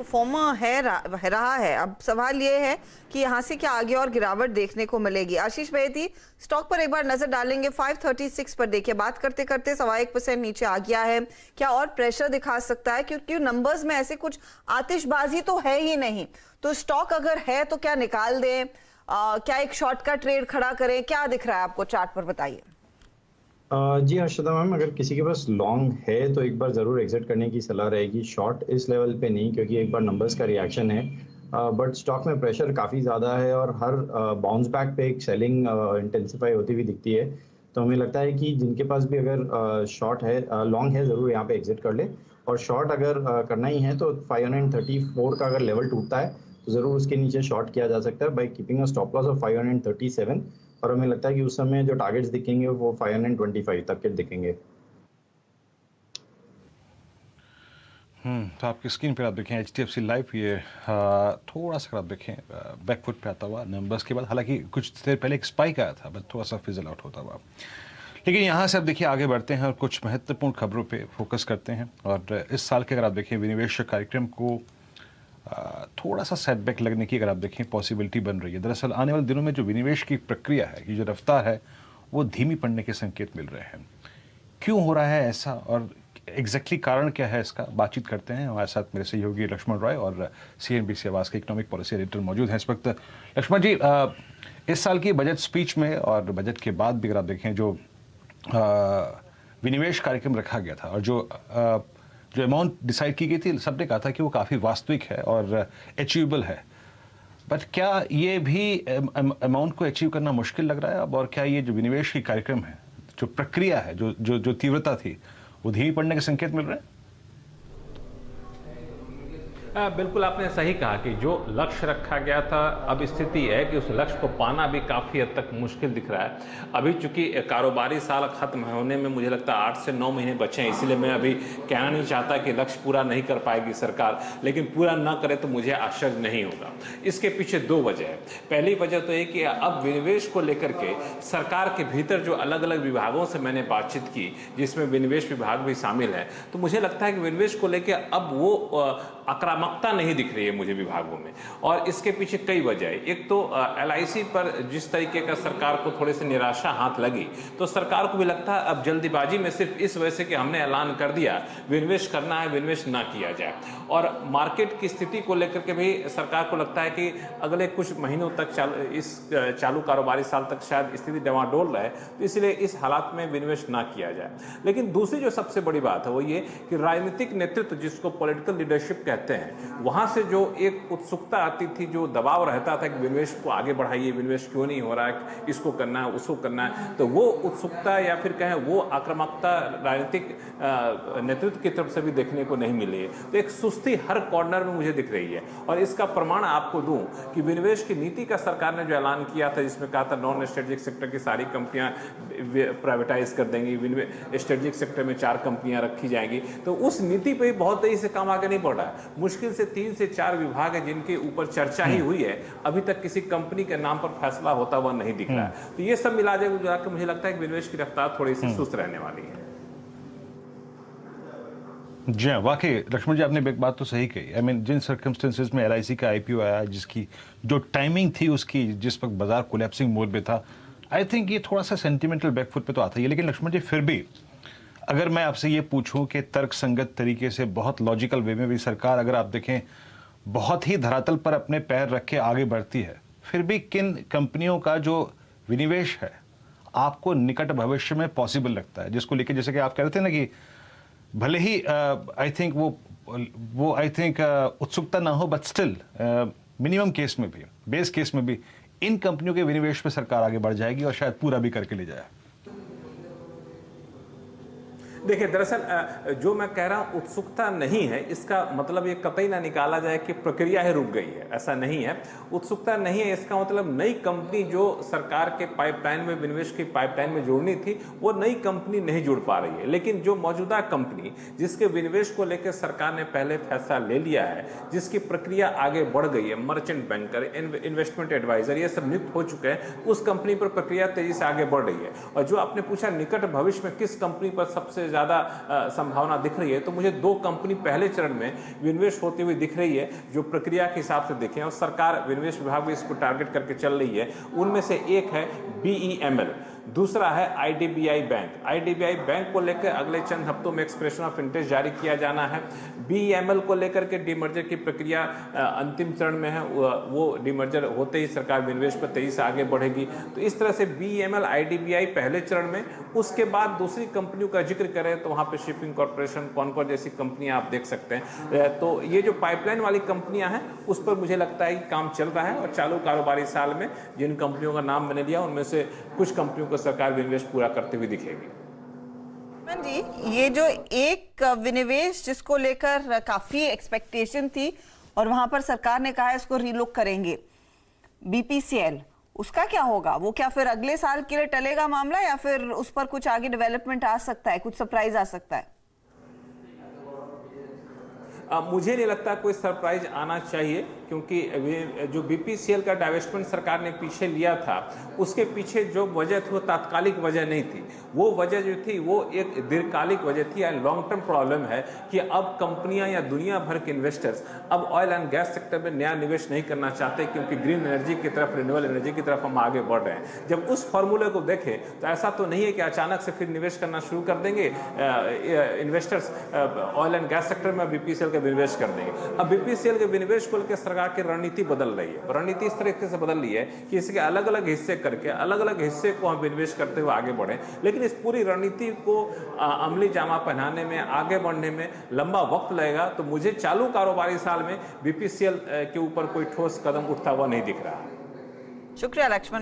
Performer रहा है। अब सवाल ये है कि यहाँ से क्या आगे और गिरावट देखने को मिलेगी। आशीष बेदी, स्टॉक पर एक बार नजर डालेंगे। 536 पर देखिए, बात करते करते 1.25% नीचे आ गया है। क्या और प्रेशर दिखा सकता है? क्योंकि नंबर्स में ऐसे कुछ आतिशबाजी तो है ही नहीं। तो स्टॉक अगर है तो क्या निकाल दें, क्या एक शॉर्ट का ट्रेड खड़ा करें? क्या दिख रहा है आपको चार्ट पर, बताइए। जी हर्षदा मैम, अगर किसी के पास लॉन्ग है तो एक बार ज़रूर एग्जिट करने की सलाह रहेगी। शॉर्ट इस लेवल पे नहीं, क्योंकि एक बार नंबर्स का रिएक्शन है। बट स्टॉक में प्रेशर काफ़ी ज़्यादा है और हर बाउंस बैक पे एक सेलिंग इंटेंसिफाई होती हुई दिखती है। तो हमें लगता है कि जिनके पास भी अगर शॉर्ट है, लॉन्ग है, ज़रूर यहाँ पे एग्जिट कर ले। और शॉर्ट अगर करना ही है तो 534 का अगर लेवल टूटता है तो ज़रूर उसके नीचे शॉर्ट किया जा सकता है by keeping a stop loss of 537। और हमें लगता है कि उस समय जो टारगेट्स दिखेंगे वो 525 तक के दिखेंगे। तो आपकी स्क्रीन पर आप देखें HDFC लाइफ, ये थोड़ा सा आप देखें बैकफुट पे आता हुआ नंबर्स के बाद। हालांकि कुछ देर पहले एक स्पाइक आया था, बट थोड़ा सा फिजल आउट होता हुआ। लेकिन यहाँ से अब देखिए आगे बढ़ते हैं और कुछ महत्वपूर्ण खबरों पे फोकस करते हैं। और इस साल के अगर आप देखें विनिवेश कार्यक्रम को थोड़ा सा सेटबैक लगने की अगर आप देखें पॉसिबिलिटी बन रही है। दरअसल आने वाले दिनों में जो विनिवेश की प्रक्रिया है, ये जो रफ्तार है, वो धीमी पड़ने के संकेत मिल रहे हैं। क्यों हो रहा है ऐसा और एग्जैक्टली कारण क्या है, इसका बातचीत करते हैं। हमारे साथ मेरे सहयोगी लक्ष्मण रॉय और CNBC आवाज के इकोनॉमिक पॉलिसी एडिटर मौजूद हैं इस वक्त। लक्ष्मण जी, इस साल की बजट स्पीच में और बजट के बाद भी अगर आप देखें जो विनिवेश कार्यक्रम रखा गया था और जो अमाउंट डिसाइड की गई थी, सबने कहा था कि वो काफ़ी वास्तविक है और अचीवेबल है। बट क्या ये भी अमाउंट को अचीव करना मुश्किल लग रहा है अब? और क्या ये जो विनिवेश की कार्यक्रम है, जो प्रक्रिया है, जो तीव्रता थी, वो धीमी पड़ने के संकेत मिल रहे हैं? बिल्कुल आपने सही कहा कि जो लक्ष्य रखा गया था, अब स्थिति है कि उस लक्ष्य को पाना भी काफ़ी हद तक मुश्किल दिख रहा है। अभी चूंकि कारोबारी साल खत्म होने में मुझे लगता है 8 से 9 महीने बचे हैं, इसलिए मैं अभी कहना नहीं चाहता कि लक्ष्य पूरा नहीं कर पाएगी सरकार, लेकिन पूरा ना करे तो मुझे आश्चर्य नहीं होगा। इसके पीछे 2 वजह है। पहली वजह तो ये कि अब विनिवेश को लेकर के सरकार के भीतर जो अलग अलग विभागों से मैंने बातचीत की, जिसमें विनिवेश विभाग भी शामिल है, तो मुझे लगता है कि विनिवेश को लेकर अब वो आक्रामकता नहीं दिख रही है मुझे विभागों में। और इसके पीछे कई वजह है। एक तो LIC पर जिस तरीके का सरकार को थोड़ी सी निराशा हाथ लगी, तो सरकार को भी लगता है अब जल्दीबाजी में सिर्फ इस वजह से कि हमने ऐलान कर दिया विनिवेश करना है, विनिवेश ना किया जाए। और मार्केट की स्थिति को लेकर के भी सरकार को लगता है कि अगले कुछ महीनों तक इस चालू कारोबारी साल तक शायद स्थिति डवाडोल रहे, तो इसलिए इस हालात में विनिवेश ना किया जाए। लेकिन दूसरी जो सबसे बड़ी बात है वो ये कि राजनीतिक नेतृत्व, जिसको पॉलिटिकल लीडरशिप कहते हैं, वहां से जो एक उत्सुकता आती थी, जो दबाव रहता था कि विनिवेश को आगे बढ़ाइए, विनिवेश क्यों नहीं हो रहा है, इसको करना है, उसको करना है, तो वो उत्सुकता या फिर कहें वो आक्रामकता राजनीतिक नेतृत्व की तरफ से भी देखने को नहीं मिली है। तो एक सुस्ती हर कॉर्नर में मुझे दिख रही है। और इसका प्रमाण आपको दूं कि विनिवेश की नीति का सरकार ने जो ऐलान किया था, जिसमें कहा था नॉन स्ट्रेटेजिक सेक्टर की सारी कंपनियां प्राइवेटाइज कर देंगी, स्ट्रेटेजिक सेक्टर में 4 कंपनियां रखी जाएंगी, तो उस नीति पर बहुत तेजी से काम आगे नहीं बढ़ रहा है। मुश्किल से 3 से 4 विभाग है जिनके ऊपर चर्चा ही हुई है, अभी तक किसी कंपनी के नाम पर फैसला होता हुआ नहीं दिख रहा है। तो ये सब मिला जाकर मुझे लगता है कि विनिवेश की रफ्तार थोड़ी सी सुस्त रहने वाली है। जी वाकई लक्ष्मण जी, आपने एक बात तो सही कही। आई मीन, जिन सर्कमस्टेंसेस में LIC का IPO आया, जिसकी जो टाइमिंग थी उसकी, जिस वक्त बाजार कोलैप्सिंग मोड में था, आई थिंक ये थोड़ा सा सेंटिमेंटल बैकफुट पे तो आता ही है। लेकिन लक्ष्मण जी, फिर भी अगर मैं आपसे ये पूछूं कि तर्कसंगत तरीके से, बहुत लॉजिकल वे में भी सरकार, अगर आप देखें, बहुत ही धरातल पर अपने पैर रख के आगे बढ़ती है, फिर भी किन कंपनियों का जो विनिवेश है आपको निकट भविष्य में पॉसिबल लगता है, जिसको लेके, जैसे कि आप कह रहे थे ना कि भले ही आई थिंक वो आई थिंक उत्सुकता ना हो, बट स्टिल मिनिमम केस में भी, बेस केस में भी, इन कंपनियों के विनिवेश पे सरकार आगे बढ़ जाएगी और शायद पूरा भी करके ले जाए? देखिए, दरअसल जो मैं कह रहा हूं उत्सुकता नहीं है, इसका मतलब ये कतई ना निकाला जाए कि प्रक्रिया ही रुक गई है, ऐसा नहीं है। उत्सुकता नहीं है, इसका मतलब नई कंपनी जो सरकार के पाइपलाइन में, विनिवेश की पाइपलाइन में जोड़नी थी, वो नई कंपनी नहीं जुड़ पा रही है। लेकिन जो मौजूदा कंपनी, जिसके विनिवेश को लेकर सरकार ने पहले फैसला ले लिया है, जिसकी प्रक्रिया आगे बढ़ गई है, मर्चेंट बैंकर, इन्वेस्टमेंट एडवाइजर, ये सब नियुक्त हो चुके हैं, उस कंपनी पर प्रक्रिया तेजी से आगे बढ़ रही है। और जो आपने पूछा निकट भविष्य में किस कंपनी पर सबसे ज़्यादा संभावना दिख रही है, तो मुझे 2 कंपनी पहले चरण में विनिवेश होती हुई दिख रही है जो प्रक्रिया के हिसाब से देखें, और सरकार विनिवेश विभाग भी इसको टारगेट करके चल रही है। उनमें से एक है BEML, दूसरा है IDBI बैंक। IDBI बैंक को लेकर अगले चंद हफ्तों में एक्सप्रेशन ऑफ इंटरेस्ट जारी किया जाना है। BEML को लेकर के डीमर्जर की प्रक्रिया अंतिम चरण में है, वो डीमर्जर होते ही सरकार विनिवेश पर तेजी से आगे बढ़ेगी। तो इस तरह से BEML IDBI पहले चरण में, उसके बाद दूसरी कंपनियों का जिक्र करें तो वहाँ पे शिपिंग कॉर्पोरेशन, कॉनकॉर जैसी कंपनियां आप देख सकते हैं। तो ये जो पाइपलाइन वाली कंपनियां हैं उस पर मुझे लगता है कि काम चल रहा है, और चालू कारोबारी साल में जिन कंपनियों का नाम मैंने लिया उनमें से कुछ कंपनियों को सरकार विनिवेश पूरा करते हुए दिखेगी। जी, ये जो एक विनिवेश जिसको लेकर काफी एक्सपेक्टेशन थी और वहां पर सरकार ने कहा इसको रीलुक करेंगे, BPCL, उसका क्या होगा? वो क्या फिर अगले साल के लिए टलेगा मामला, या फिर उस पर कुछ आगे डेवलपमेंट आ सकता है, कुछ सरप्राइज आ सकता है? मुझे नहीं लगता कोई सरप्राइज आना चाहिए, क्योंकि जो BPCL का डाइवेस्टमेंट सरकार ने पीछे लिया था उसके पीछे जो वजह थी वो तात्कालिक वजह नहीं थी। वो वजह जो थी वो एक दीर्घकालिक वजह थी, या लॉन्ग टर्म प्रॉब्लम है कि अब कंपनियां या दुनिया भर के इन्वेस्टर्स अब ऑयल एंड गैस सेक्टर में नया निवेश नहीं करना चाहते, क्योंकि ग्रीन एनर्जी की तरफ, रिन्यूएबल एनर्जी की तरफ हम आगे बढ़ रहे हैं। जब उस फॉर्मूले को देखें तो ऐसा तो नहीं है कि अचानक से फिर निवेश करना शुरू कर देंगे investors oil and gas sector में BPCL का विनिवेश कर देंगे। अब BPCL के विनिवेश को लेकर सरकार की रणनीति बदल रही है। रणनीति इस तरीके से बदल रही है कि इसके अलग अलग हिस्से करके अलग अलग हिस्से को हम विनिवेश करते हुए आगे बढ़े, लेकिन इस पूरी रणनीति को अमली जामा पहनाने में, आगे बढ़ने में लंबा वक्त लगेगा। तो मुझे चालू कारोबारी साल में BPCL के ऊपर कोई ठोस कदम उठता हुआ नहीं दिख रहा है। शुक्रिया लक्ष्मण।